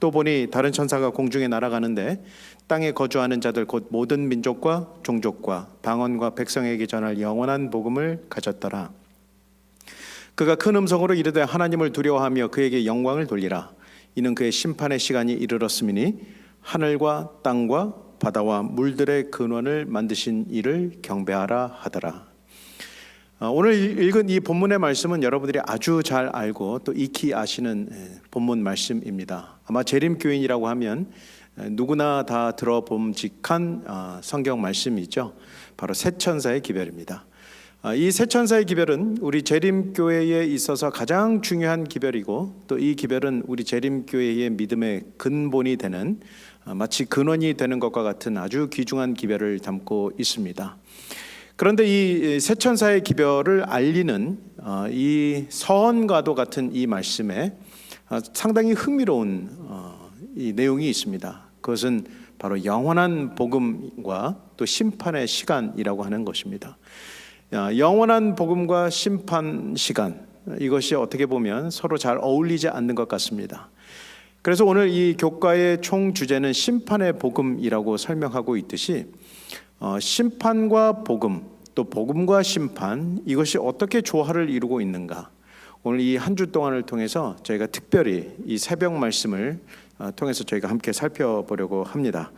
또 보니 다른 천사가 공중에 날아가는데 땅에 거주하는 자들 곧 모든 민족과 종족과 방언과 백성에게 전할 영원한 복음을 가졌더라. 그가 큰 음성으로 이르되 하나님을 두려워하며 그에게 영광을 돌리라. 이는 그의 심판의 시간이 이르렀음이니 하늘과 땅과 바다와 물들의 근원을 만드신 이를 경배하라 하더라. 오늘 읽은 이 본문의 말씀은 여러분들이 아주 잘 알고 또 익히 아시는 본문 말씀입니다. 아마 재림교인이라고 하면 누구나 다 들어봄직한 성경 말씀이죠. 바로 새천사의 기별입니다. 이 새천사의 기별은 우리 재림교회에 있어서 가장 중요한 기별이고 또 이 기별은 우리 재림교회의 믿음의 근본이 되는 마치 근원이 되는 것과 같은 아주 귀중한 기별을 담고 있습니다. 그런데 이 새천사의 기별을 알리는 이 서언과도 같은 이 말씀에 상당히 흥미로운 이 내용이 있습니다. 그것은 바로 영원한 복음과 또 심판의 시간이라고 하는 것입니다. 영원한 복음과 심판 시간, 이것이 어떻게 보면 서로 잘 어울리지 않는 것 같습니다. 그래서 오늘 이 교과의 총 주제는 심판의 복음이라고 설명하고 있듯이 심판과 복음, 또 복음과 심판, 이것이 어떻게 조화를 이루고 있는가, 오늘 이 한 주 동안을 통해서 저희가 특별히 이 새벽 말씀을 통해서 저희가 함께 살펴보려고 합니다.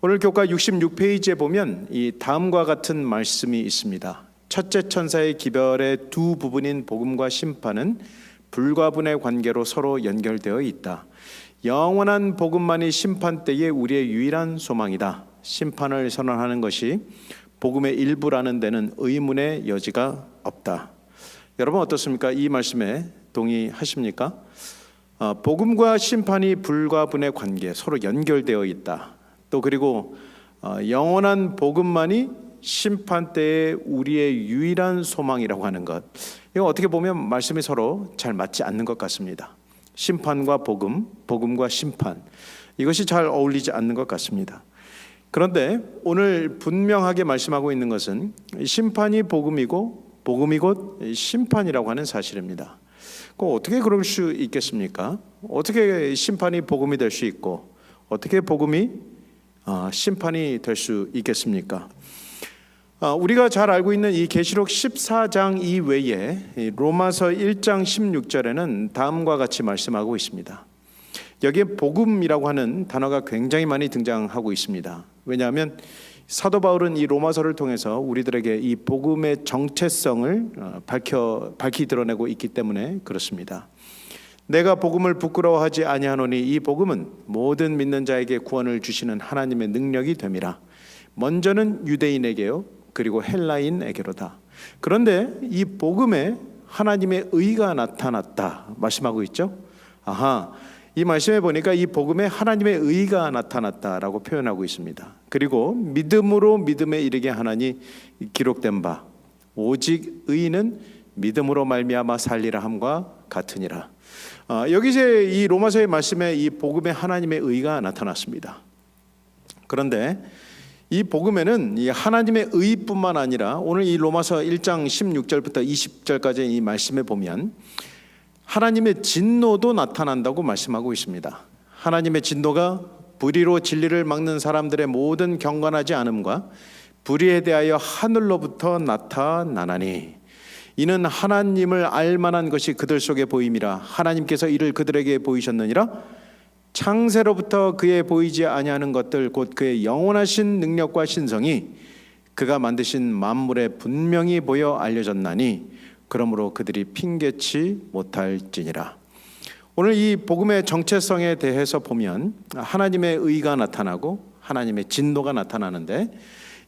오늘 교과 66페이지에 보면 이 다음과 같은 말씀이 있습니다. 첫째 천사의 기별의 두 부분인 복음과 심판은 불가분의 관계로 서로 연결되어 있다. 영원한 복음만이 심판 때의 우리의 유일한 소망이다. 심판을 선언하는 것이 복음의 일부라는 데는 의문의 여지가 없다. 여러분 어떻습니까? 이 말씀에 동의하십니까? 복음과 심판이 불가분의 관계, 서로 연결되어 있다. 또 그리고 영원한 복음만이 심판 때의 우리의 유일한 소망이라고 하는 것, 이거 어떻게 보면 말씀이 서로 잘 맞지 않는 것 같습니다. 심판과 복음, 복음과 심판, 이것이 잘 어울리지 않는 것 같습니다. 그런데 오늘 분명하게 말씀하고 있는 것은 심판이 복음이고 복음이 곧 심판이라고 하는 사실입니다. 어떻게 그럴 수 있겠습니까? 어떻게 심판이 복음이 될 수 있고 어떻게 복음이 심판이 될 수 있겠습니까? 우리가 잘 알고 있는 이 계시록 14장 이외에 로마서 1장 16절에는 다음과 같이 말씀하고 있습니다. 여기에 복음이라고 하는 단어가 굉장히 많이 등장하고 있습니다. 왜냐하면 사도 바울은 이 로마서를 통해서 우리들에게 이 복음의 정체성을 밝히 드러내고 있기 때문에 그렇습니다. 내가 복음을 부끄러워하지 아니하노니 이 복음은 모든 믿는 자에게 구원을 주시는 하나님의 능력이 됨이라. 먼저는 유대인에게요, 그리고 헬라인에게로다. 그런데 이 복음에 하나님의 의가 나타났다 말씀하고 있죠. 이 말씀에 보니까 이 복음에 하나님의 의가 나타났다라고 표현하고 있습니다. 그리고 믿음으로 믿음에 이르게 하나니 기록된 바 오직 의인은 믿음으로 말미암아 살리라 함과 같으니라. 여기서 이 로마서의 말씀에 이 복음에 하나님의 의가 나타났습니다. 그런데 이 복음에는 이 하나님의 의뿐만 아니라 오늘 이 로마서 1장 16절부터 20절까지 이 말씀에 보면 하나님의 진노도 나타난다고 말씀하고 있습니다. 하나님의 진노가 불의로 진리를 막는 사람들의 모든 경건하지 않음과 불의에 대하여 하늘로부터 나타나나니 이는 하나님을 알만한 것이 그들 속에 보임이라. 하나님께서 이를 그들에게 보이셨느니라. 창세로부터 그의 보이지 아니하는 것들 곧 그의 영원하신 능력과 신성이 그가 만드신 만물에 분명히 보여 알려졌나니 그러므로 그들이 핑계치 못할지니라. 오늘 이 복음의 정체성에 대해서 보면 하나님의 의가 나타나고 하나님의 진노가 나타나는데,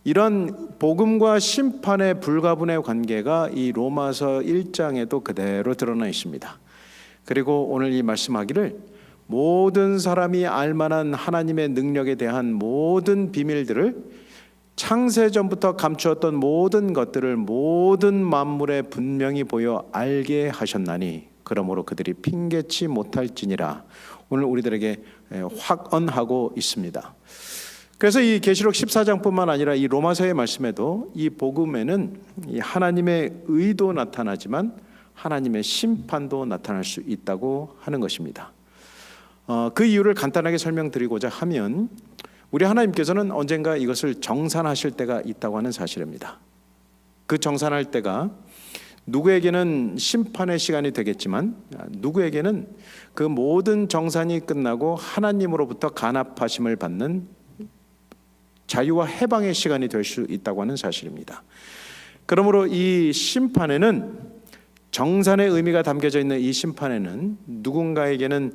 이런 복음과 심판의 불가분의 관계가 이 로마서 1장에도 그대로 드러나 있습니다. 그리고 오늘 이 말씀하기를 모든 사람이 알만한 하나님의 능력에 대한 모든 비밀들을, 창세전부터 감추었던 모든 것들을 모든 만물에 분명히 보여 알게 하셨나니 그러므로 그들이 핑계치 못할지니라. 오늘 우리들에게 확언하고 있습니다. 그래서 이 계시록 14장뿐만 아니라 이 로마서의 말씀에도 이 복음에는 이 하나님의 의도 나타나지만 하나님의 심판도 나타날 수 있다고 하는 것입니다. 그 이유를 간단하게 설명드리고자 하면 우리 하나님께서는 언젠가 이것을 정산하실 때가 있다고 하는 사실입니다. 그 정산할 때가 누구에게는 심판의 시간이 되겠지만 누구에게는 그 모든 정산이 끝나고 하나님으로부터 간합하심을 받는 자유와 해방의 시간이 될 수 있다고 하는 사실입니다. 그러므로 이 심판에는, 정산의 의미가 담겨져 있는 이 심판에는 누군가에게는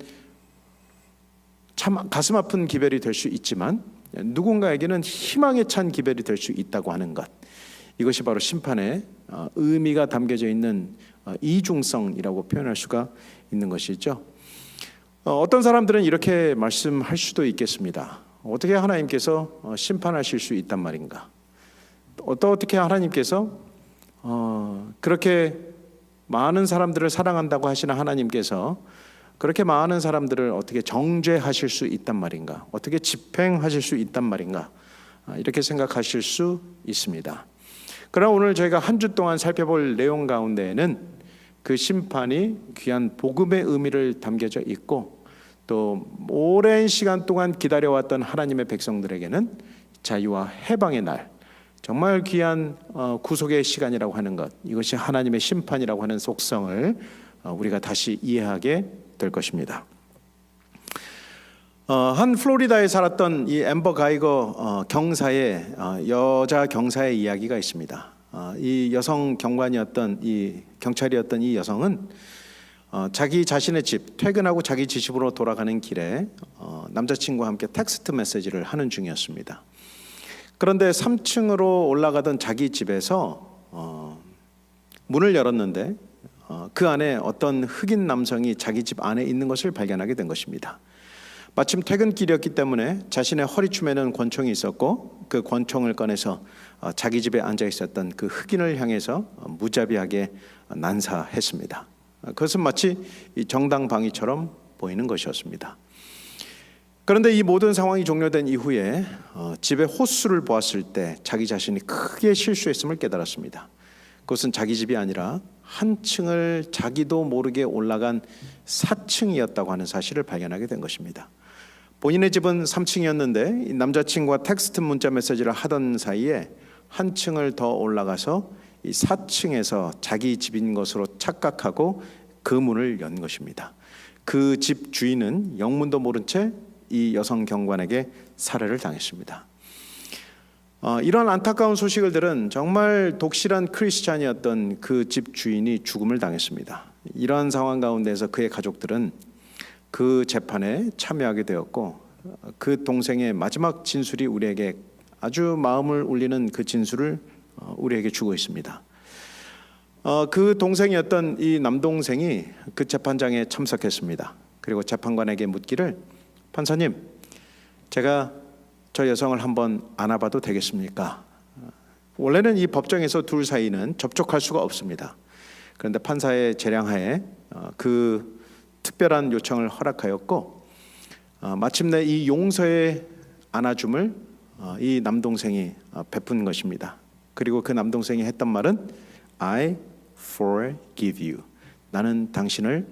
참 가슴 아픈 기별이 될 수 있지만 누군가에게는 희망에 찬 기별이 될 수 있다고 하는 것, 이것이 바로 심판의 의미가 담겨져 있는 이중성이라고 표현할 수가 있는 것이죠. 어떤 사람들은 이렇게 말씀할 수도 있겠습니다. 어떻게 하나님께서 심판하실 수 있단 말인가? 어떻게 하나님께서 그렇게 많은 사람들을 사랑한다고 하시는 하나님께서 그렇게 많은 사람들을 어떻게 정죄하실 수 있단 말인가? 어떻게 집행하실 수 있단 말인가? 이렇게 생각하실 수 있습니다. 그러나 오늘 저희가 한 주 동안 살펴볼 내용 가운데에는 그 심판이 귀한 복음의 의미를 담겨져 있고, 또 오랜 시간 동안 기다려왔던 하나님의 백성들에게는 자유와 해방의 날, 정말 귀한 구속의 시간이라고 하는 것, 이것이 하나님의 심판이라고 하는 속성을 우리가 다시 이해하게 될 것입니다. 한 플로리다에 살았던 이 앰버 가이거 경사의 여자 경사의 이야기가 있습니다. 이 여성 경관이었던 이 경찰이었던 이 여성은 자기 자신의 집, 퇴근하고 자기 집으로 돌아가는 길에 남자친구와 함께 텍스트 메시지를 하는 중이었습니다. 그런데 3층으로 올라가던 자기 집에서 문을 열었는데 그 안에 어떤 흑인 남성이 자기 집 안에 있는 것을 발견하게 된 것입니다. 마침 퇴근길이었기 때문에 자신의 허리춤에는 권총이 있었고 그 권총을 꺼내서 자기 집에 앉아 있었던 그 흑인을 향해서 무자비하게 난사했습니다. 그것은 마치 정당 방위처럼 보이는 것이었습니다. 그런데 이 모든 상황이 종료된 이후에 집의 호수를 보았을 때 자기 자신이 크게 실수했음을 깨달았습니다. 그것은 자기 집이 아니라 한 층을 자기도 모르게 올라간 4층이었다고 하는 사실을 발견하게 된 것입니다. 본인의 집은 3층이었는데 남자친구와 텍스트 문자 메시지를 하던 사이에 한 층을 더 올라가서 이 4층에서 자기 집인 것으로 착각하고 그 문을 연 것입니다. 그 집 주인은 영문도 모른 채 이 여성 경관에게 살해를 당했습니다. 이런 안타까운 소식을 들은 정말 독실한 크리스찬이었던 그 집 주인이 죽음을 당했습니다. 이러한 상황 가운데서 그의 가족들은 그 재판에 참여하게 되었고, 그 동생의 마지막 진술이 우리에게 아주 마음을 울리는 그 진술을 우리에게 주고 있습니다. 그 동생이었던 이 남동생이 그 재판장에 참석했습니다. 그리고 재판관에게 묻기를, 판사님, 제가 저 여성을 한번 안아봐도 되겠습니까? 원래는 이 법정에서 둘 사이는 접촉할 수가 없습니다. 그런데 판사의 재량하에 그 특별한 요청을 허락하였고, 마침내 이 용서의 안아줌을 이 남동생이 베푼 것입니다. 그리고 그 남동생이 했던 말은 I forgive you. 나는 당신을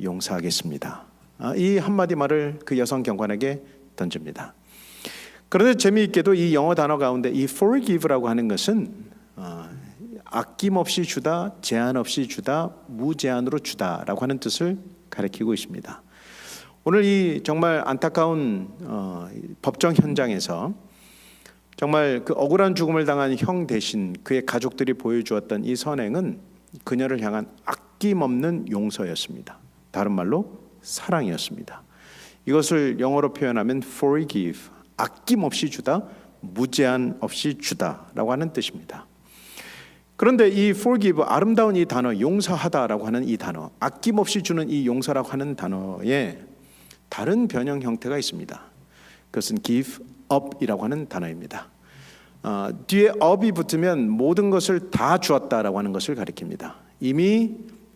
용서하겠습니다. 이 한마디 말을 그 여성 경관에게 던집니다. 그런데 재미있게도 이 영어 단어 가운데 이 forgive라고 하는 것은 아낌없이 주다, 제한 없이 주다, 무제한으로 주다라고 하는 뜻을 가리키고 있습니다. 오늘 이 정말 안타까운 법정 현장에서 정말 그 억울한 죽음을 당한 형 대신 그의 가족들이 보여주었던 이 선행은 그녀를 향한 아낌없는 용서였습니다. 다른 말로 사랑이었습니다. 이것을 영어로 표현하면 forgive, 아낌없이 주다, 무제한 없이 주다라고 하는 뜻입니다. 그런데 이 forgive, 아름다운 이 단어, 용서하다라고 하는 이 단어, 아낌없이 주는 이 용서라고 하는 단어에 다른 변형 형태가 있습니다. 그것은 give up이라고 하는 단어입니다. 뒤에 up이 붙으면 모든 것을 다 주었다라고 하는 것을 가리킵니다. 이미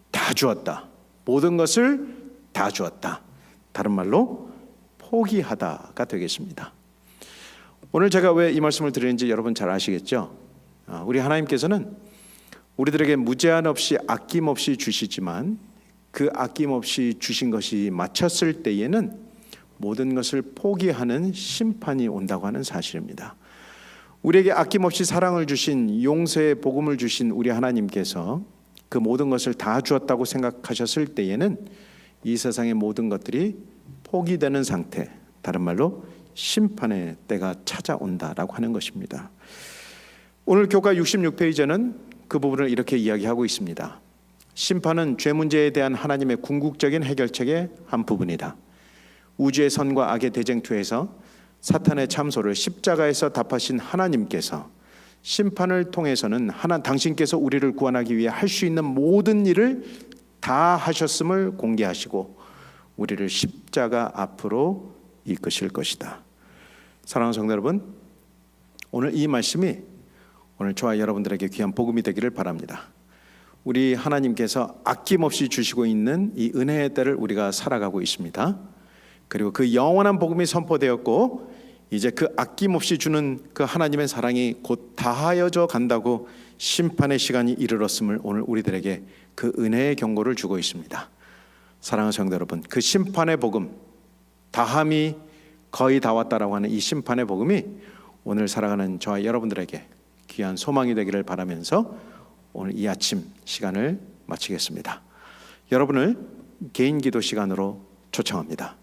다 주었다, 모든 것을 다 주었다. 다른 말로 포기하다가 되겠습니다. 오늘 제가 왜 이 말씀을 드리는지 여러분 잘 아시겠죠? 우리 하나님께서는 우리들에게 무제한 없이 아낌없이 주시지만 그 아낌없이 주신 것이 마쳤을 때에는 모든 것을 포기하는 심판이 온다고 하는 사실입니다. 우리에게 아낌없이 사랑을 주신, 용서의 복음을 주신 우리 하나님께서 그 모든 것을 다 주었다고 생각하셨을 때에는 이 세상의 모든 것들이 포기되는 상태, 다른 말로 심판의 때가 찾아온다라고 하는 것입니다. 오늘 교과 66페이지는 그 부분을 이렇게 이야기하고 있습니다. 심판은 죄 문제에 대한 하나님의 궁극적인 해결책의 한 부분이다. 우주의 선과 악의 대쟁투에서 사탄의 참소를 십자가에서 답하신 하나님께서 심판을 통해서는 당신께서 우리를 구원하기 위해 할 수 있는 모든 일을 다 하셨음을 공개하시고 우리를 십자가 앞으로 이끄실 것이다. 사랑하는 성도 여러분, 오늘 이 말씀이 오늘 저와 여러분들에게 귀한 복음이 되기를 바랍니다. 우리 하나님께서 아낌없이 주시고 있는 이 은혜의 때를 우리가 살아가고 있습니다. 그리고 그 영원한 복음이 선포되었고 이제 그 아낌없이 주는 그 하나님의 사랑이 곧 다하여져 간다고 심판의 시간이 이르렀음을 오늘 우리들에게 그 은혜의 경고를 주고 있습니다. 사랑하는 성도 여러분, 그 심판의 복음, 다함이 거의 다 왔다라고 하는 이 심판의 복음이 오늘 살아가는 저와 여러분들에게 귀한 소망이 되기를 바라면서 오늘 이 아침 시간을 마치겠습니다. 여러분을 개인 기도 시간으로 초청합니다.